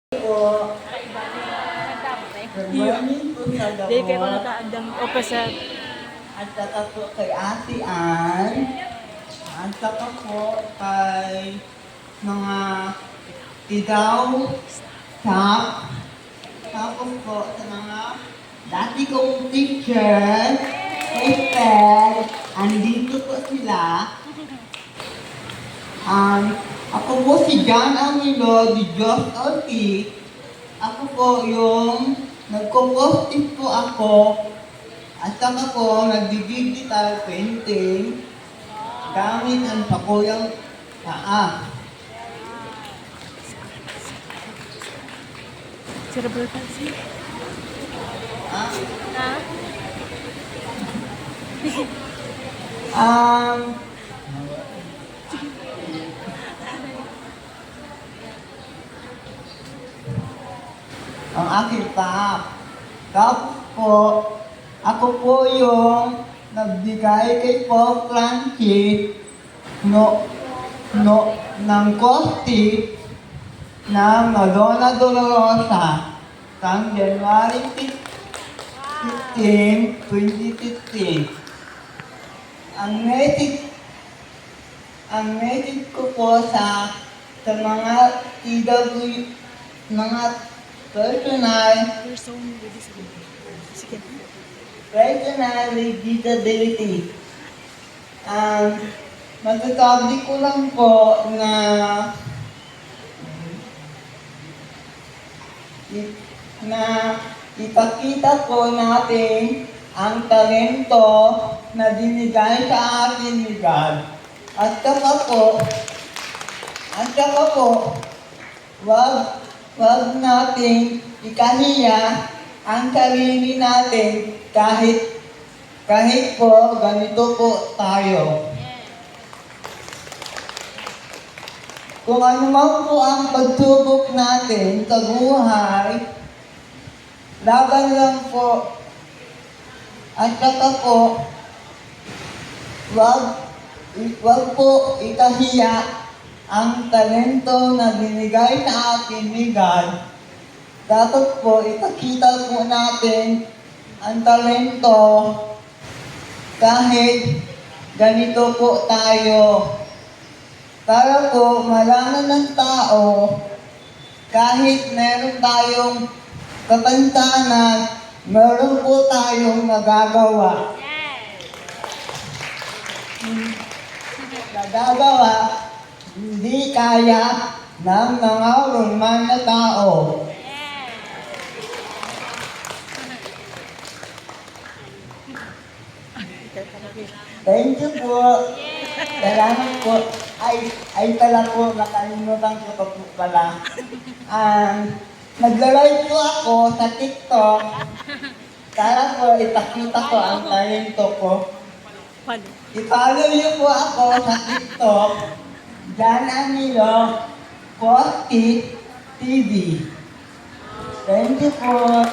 Po. Good Iyo. morning po sa Di kay ko lahat. nakaandang opesan. At saka po kay Ate Ann. At saka po kay mga tidaw, staff. Tapos po sa mga dati kong teacher, kay Fed. Andito po sila. Ako po si John Amilo, di Diyos Ortiz. Ako po yung nagko-posting po ako at saka po nagdi-digital painting gamit ang sakuyang paa. Cerebral palsy. Ah, Ha? um, ang aking paa. Tapos po, ako po yung nagbigay kay Paul Francis ng costume ng Madonna Dolorosa ng January 15, 2015. Ang message ko po sa mga TW, mga personal Person with disability. Sige. with disability. Masasabi ko lang po na ipakita po natin ang talento na binigay sa atin ni God. At saka po, wag natin ikahiya ang sarili natin kahit po ganito po tayo. Kung ano man po ang pagsubok natin sa buhay, laban lang po. At saka po, wag po ikahiya ang talento na binigay sa atin ni God. Dapat po ipakita po natin ang talento kahit ganito po tayo. Para po malaman ng tao kahit meron tayong kapansanan, meron po tayong nagagawa. Nagagawa, hindi kaya ng mga normal na tao. Thank you po. Salamat po. Ay pala po, nakalimutan ko pa po pala. Nagla-live po ako sa TikTok. Para po ipakita ko ang talento ko. Paano? I-follow niyo po ako sa TikTok. John Amilo, Posti TV. Thank you po.